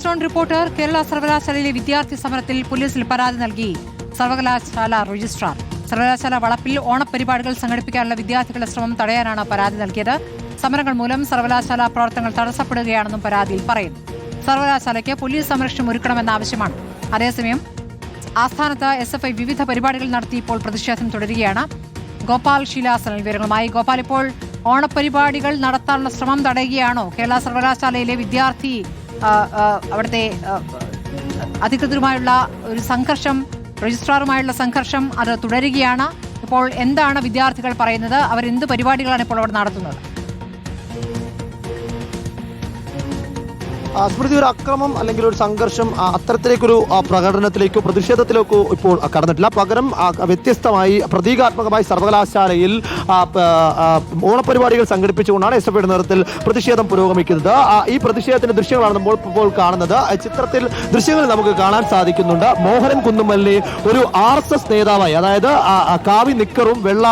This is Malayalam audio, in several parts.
John reporter. കേരള സർവകലാശാലയിലെ വിദ്യാർത്ഥി സമരത്തിൽ പോലീസിൽ പരാതി നൽകി സർവകലാശാല രജിസ്ട്രാർ. സർവകലാശാല വളപ്പിൽ ഓണപരിപാടികൾ സംഘടിപ്പിക്കാനുള്ള വിദ്യാർത്ഥികളുടെ ശ്രമം തടയാനാണ് പരാതി നൽകിയത്. സമരങ്ങൾ മൂലം സർവകലാശാല പ്രവർത്തനങ്ങൾ തടസ്സപ്പെടുകയാണെന്നും പരാതിയിൽ പറയുന്നു. സർവകലാശാലയ്ക്ക് പോലീസ് സംരക്ഷണം ഒരുക്കണമെന്ന ആവശ്യമാണ്. അതേസമയം ആസ്ഥാനത്ത് SFI വിവിധ പരിപാടികൾ നടത്തി ഇപ്പോൾ പ്രതിഷേധം തുടരുകയാണ്. ഗോപാൽ ശീലാസനൽ വിവരങ്ങളുമായി. ഗോപാൽ, ഇപ്പോൾ ഓണപരിപാടികൾ നടത്താനുള്ള ശ്രമം തടയുകയാണോ? കേരള സർവകലാശാലയിലെ വിദ്യാർത്ഥി അവിടുത്തെ അധികൃതരുമായുള്ള ഒരു സംഘർഷം, രജിസ്ട്രാറുമായുള്ള സംഘർഷം അത് തുടരുകയാണ്. ഇപ്പോൾ എന്താണ് വിദ്യാർത്ഥികൾ പറയുന്നത്? അവരെന്ത് പരിപാടികളാണ് ഇപ്പോൾ അവിടെ നടത്തുന്നത്? സ്മൃതി, ഒരു അക്രമം അല്ലെങ്കിൽ ഒരു സംഘർഷം അത്തരത്തിലേക്കൊരു പ്രകടനത്തിലേക്കോ പ്രതിഷേധത്തിലേക്കോ ഇപ്പോൾ കടന്നിട്ടില്ല. പകരം വ്യത്യസ്തമായി പ്രതീകാത്മകമായി സർവകലാശാലയിൽ ഓണപരിപാടികൾ സംഘടിപ്പിച്ചുകൊണ്ടാണ് SFIയുടെ നേതൃത്വത്തിൽ പ്രതിഷേധം പുരോഗമിക്കുന്നത്. ഈ പ്രതിഷേധത്തിന്റെ ദൃശ്യങ്ങളാണ് നമ്മൾ ഇപ്പോൾ കാണുന്നത്. ചിത്രത്തിൽ ദൃശ്യങ്ങൾ നമുക്ക് കാണാൻ സാധിക്കുന്നുണ്ട്. മോഹനൻ കുന്നുമലിനെ ഒരു RSS നേതാവായി, അതായത് കാവി നിക്കറും വെള്ള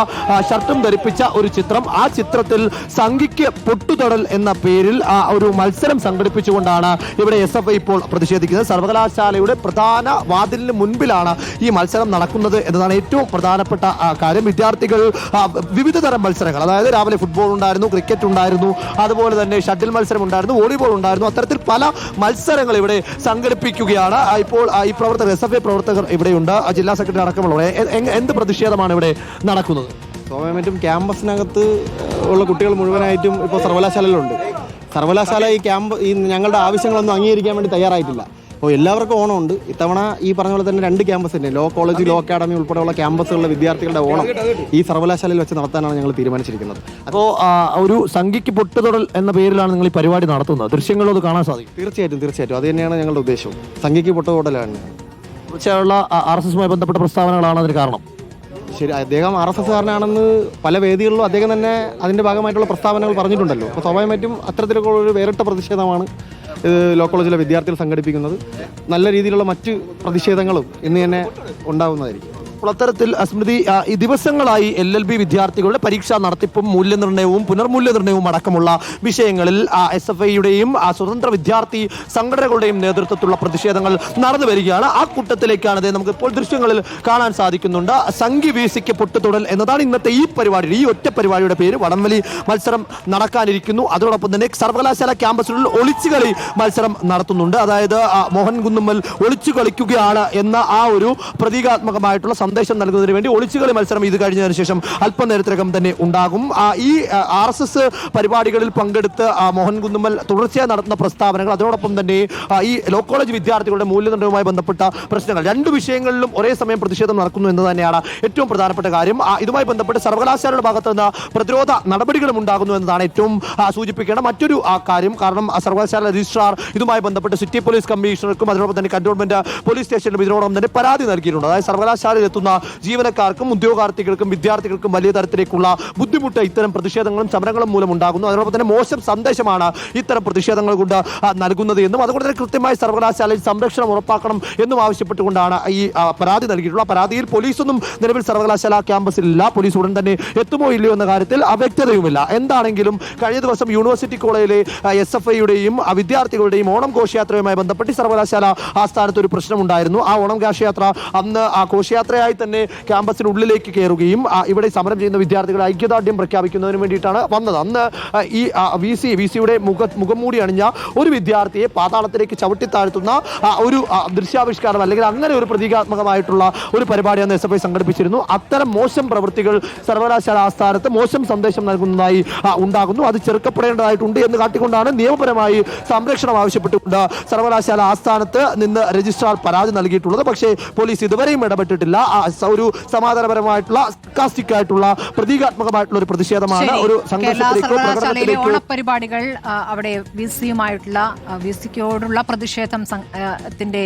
ഷർട്ടും ധരിപ്പിച്ച ഒരു ചിത്രം. ആ ചിത്രത്തിൽ സംഘിക്ക് പൊട്ടുതൊടൽ എന്ന പേരിൽ ഒരു മത്സരം സംഘടിപ്പിച്ചുകൊണ്ട് ഇവിടെ SFI ഇപ്പോൾ പ്രതിഷേധിക്കുന്നത്. സർവകലാശാലയുടെ പ്രധാന വാതിലിന് മുൻപിലാണ് ഈ മത്സരം നടക്കുന്നത് എന്നതാണ് ഏറ്റവും പ്രധാനപ്പെട്ട കാര്യം. വിദ്യാർത്ഥികൾ വിവിധ തരം മത്സരങ്ങൾ, അതായത് രാവിലെ ഫുട്ബോൾ ഉണ്ടായിരുന്നു, ക്രിക്കറ്റ് ഉണ്ടായിരുന്നു, അതുപോലെ തന്നെ ഷട്ടിൽ മത്സരം ഉണ്ടായിരുന്നു, വോളിബോൾ ഉണ്ടായിരുന്നു. അത്തരത്തിൽ പല മത്സരങ്ങൾ ഇവിടെ സംഘടിപ്പിക്കുകയാണ്. ഇപ്പോൾ ഈ പ്രവർത്തകർ, SFI പ്രവർത്തകർ ഇവിടെയുണ്ട്, ജില്ലാ സെക്രട്ടറി അടക്കമുള്ളവർ. എന്ത് പ്രതിഷേധമാണ് ഇവിടെ നടക്കുന്നത്? സ്വാഭാവികമായിട്ടും ക്യാമ്പസിനകത്ത് ഉള്ള കുട്ടികൾ മുഴുവനായിട്ടും ഇപ്പോൾ സർവകലാശാലയിലുണ്ട്. സർവകലാശാല ഈ ഞങ്ങളുടെ ആവശ്യങ്ങളൊന്നും അംഗീകരിക്കാൻ വേണ്ടി തയ്യാറായിട്ടില്ല. അപ്പോൾ എല്ലാവർക്കും ഓണമുണ്ട്. ഇത്തവണ ഈ പറഞ്ഞ പോലെ തന്നെ 2 ക്യാമ്പസിൻ്റെ, ലോ കോളേജ്, ലോ അക്കാഡമി ഉൾപ്പെടെയുള്ള ക്യാമ്പസുകളിലെ വിദ്യാർത്ഥികളുടെ ഓണം ഈ സർവകലാശാലയിൽ വെച്ച് നടത്താനാണ് ഞങ്ങൾ തീരുമാനിച്ചിരിക്കുന്നത്. അപ്പോൾ ഒരു സംഘിക്ക് പൊട്ടുതൊടൽ എന്ന പേരിലാണ് നിങ്ങൾ ഈ പരിപാടി നടത്തുന്നത്. ദൃശ്യങ്ങളൊത് കാണാൻ സാധിക്കും. തീർച്ചയായിട്ടും അത് തന്നെയാണ് ഞങ്ങളുടെ ഉദ്ദേശം. സംഘിക്ക് പൊട്ടുതൊടലാണ്. തീർച്ചയായുള്ള RSSുമായി ബന്ധപ്പെട്ട പ്രസ്താവനകളാണ് അതിന് കാരണം. ശരി, അദ്ദേഹം RSSകാരനാണെന്ന് പല വേദികളിലും അദ്ദേഹം തന്നെ അതിൻ്റെ ഭാഗമായിട്ടുള്ള പ്രസ്താവനകൾ പറഞ്ഞിട്ടുണ്ടല്ലോ. അപ്പോൾ സ്വാഭാവികമായിട്ടും അത്തരത്തിലുള്ള ഒരു വേറിട്ട പ്രതിഷേധമാണ് ലോ കോളേജിലെ വിദ്യാർത്ഥികൾ സംഘടിപ്പിക്കുന്നത്. നല്ല രീതിയിലുള്ള മറ്റ് പ്രതിഷേധങ്ങളും ഇന്ന് തന്നെ ഉണ്ടാകുന്നതായിരിക്കും. അത്തരത്തിൽ സ്മൃതി, ഈ ദിവസങ്ങളായി LLB വിദ്യാർത്ഥികളുടെ പരീക്ഷാ നടത്തിപ്പും മൂല്യനിർണ്ണയവും പുനർമൂല്യനിർണ്ണയവും അടക്കമുള്ള വിഷയങ്ങളിൽ SFIയുടെയും സ്വതന്ത്ര വിദ്യാർത്ഥി സംഘടനകളുടെയും നേതൃത്വത്തിലുള്ള പ്രതിഷേധങ്ങൾ നടന്നു വരികയാണ്. ആ കൂട്ടത്തിലേക്കാണ് നമുക്ക് ഇപ്പോൾ ദൃശ്യങ്ങളിൽ കാണാൻ സാധിക്കുന്നുണ്ട്. സംഘി വീസിക്ക് പൊട്ടുതൊടൽ എന്നതാണ് ഇന്നത്തെ ഈ പരിപാടി. ഈ ഒറ്റ പരിപാടിയുടെ പേര്. വടംവലി മത്സരം നടക്കാനിരിക്കുന്നു. അതോടൊപ്പം തന്നെ സർവകലാശാല ക്യാമ്പസിനുള്ളിൽ ഒളിച്ചുകളി മത്സരം നടത്തുന്നുണ്ട്. അതായത് മോഹൻ കുന്നുമ്മൽ ഒളിച്ചു കളിക്കുകയാണ് എന്ന ആ ഒരു പ്രതീകാത്മകമായിട്ടുള്ള സന്ദേശം നൽകുന്നതിന് വേണ്ടി ഒളിച്ചുകളി മത്സരം ഇത് കഴിഞ്ഞതിന് ശേഷം അല്പനേരത്തിനകം തന്നെ ഉണ്ടാകും. ഈ RSS പരിപാടികളിൽ പങ്കെടുത്ത് മോഹൻ കുന്നുമ്മൽ തുടർച്ചയായി നടത്തുന്ന പ്രസ്താവനകൾ, അതോടൊപ്പം തന്നെ ഈ ലോ കോളേജ് വിദ്യാർത്ഥികളുടെ മൂല്യനിർണ്ണയവുമായി ബന്ധപ്പെട്ട പ്രശ്നങ്ങൾ, 2 വിഷയങ്ങളിലും ഒരേ സമയം പ്രതിഷേധം നടക്കുന്നു എന്ന് തന്നെയാണ് ഏറ്റവും പ്രധാനപ്പെട്ട കാര്യം. ഇതുമായി ബന്ധപ്പെട്ട് സർവകലാശാലയുടെ ഭാഗത്ത് നിന്ന് പ്രതിരോധ നടപടികളും ഉണ്ടാകുന്നു എന്നതാണ് ഏറ്റവും സൂചിപ്പിക്കേണ്ട മറ്റൊരു കാര്യം. കാരണം സർവകലാശാല രജിസ്ട്രാർ ഇതുമായി ബന്ധപ്പെട്ട് സിറ്റി പോലീസ് കമ്മീഷണർക്കും അതോടൊപ്പം തന്നെ കന്റോൺമെന്റ് പോലീസ് സ്റ്റേഷനിലും ഇതിനോടൊപ്പം തന്നെ പരാതി നൽകിയിട്ടുണ്ട്. അതായത് സർവകലാശാലയിൽ എത്തുന്ന ജീവനക്കാർക്കും ഉദ്യോഗാർത്ഥികൾക്കും വിദ്യാർത്ഥികൾക്കും വലിയ തരത്തിലേക്കുള്ള ബുദ്ധിമുട്ട് ഇത്തരം പ്രതിഷേധങ്ങളും സമരങ്ങളും മൂലം ഉണ്ടാകുന്നു. അതോടൊപ്പം തന്നെ മോശം സന്ദേശമാണ് ഇത്തരം പ്രതിഷേധങ്ങൾ കൊണ്ട് നൽകുന്നത് എന്നും അതുകൊണ്ട് തന്നെ കൃത്യമായി സർവകലാശാലയിൽ സംരക്ഷണം ഉറപ്പാക്കണം എന്നും ആവശ്യപ്പെട്ടുകൊണ്ടാണ് ഈ പരാതി നൽകിയിട്ടുള്ളത്. പരാതിയിൽ പോലീസൊന്നും നിലവിൽ സർവകലാശാല ക്യാമ്പസിലില്ല. പോലീസ് ഉടൻ തന്നെ എത്തുമോ ഇല്ലയോ എന്ന കാര്യത്തിൽ അവ്യക്തതയുമില്ല. എന്താണെങ്കിലും കഴിഞ്ഞ ദിവസം യൂണിവേഴ്സിറ്റി കോളേജിലെ SFIയുടെയും വിദ്യാർത്ഥികളുടെയും ഓണം ഘോഷയാത്രയുമായി ബന്ധപ്പെട്ട് സർവകലാശാല ആസ്ഥാനത്ത് ഒരു പ്രശ്നമുണ്ടായിരുന്നു. ആ ഓണം ഘോഷയാത്ര അന്ന് ആ ഘോഷയാത്രയായി തന്നെ ക്യാമ്പസിനുള്ളിലേക്ക് കയറുകയും ഇവിടെ സമരം ചെയ്യുന്ന വിദ്യാർത്ഥികളെ ഐക്യദാർഢ്യം പ്രഖ്യാപിക്കുന്നതിന് വേണ്ടിയിട്ടാണ് വന്നത്. അന്ന് ഈ VCയുടെ മുഖം മൂടി അണിഞ്ഞ ഒരു വിദ്യാർത്ഥിയെ പാതാളത്തിലേക്ക് ചവിട്ടിത്താഴ്ത്തുന്ന ഒരു ദൃശ്യാവിഷ്കാരം അല്ലെങ്കിൽ അങ്ങനെ ഒരു പ്രതീകാത്മകമായിട്ടുള്ള ഒരു പരിപാടി അന്ന് SFI സംഘടിപ്പിച്ചിരുന്നു. അത്തരം മോശം പ്രവൃത്തികൾ സർവകലാശാല ആസ്ഥാനത്ത് മോശം സന്ദേശം നൽകുന്നതായി ഉണ്ടാകുന്നു. അത് ചെറുക്കപ്പെടേണ്ടതായിട്ടുണ്ട് എന്ന് കാട്ടിക്കൊണ്ടാണ് നിയമപരമായി സംരക്ഷണം ആവശ്യപ്പെട്ടുകൊണ്ട് സർവകലാശാല ആസ്ഥാനത്ത് നിന്ന് രജിസ്ട്രാർ പരാതി നൽകിയിട്ടുള്ളത്. പക്ഷേ പോലീസ് ഇതുവരെയും ഇടപെട്ടിട്ടില്ല. ഒരു സമാധാനപരമായിട്ടുള്ള സർക്കാസ്റ്റിക് ആയിട്ടുള്ള പ്രതീകാത്മകമായിട്ടുള്ള ഒരു പ്രതിഷേധമാണ്. ഒരു സർവകലാശാലയിലെ ഓണപരിപാടികൾ അവിടെ VCയോടുള്ള പ്രതിഷേധത്തിന്റെ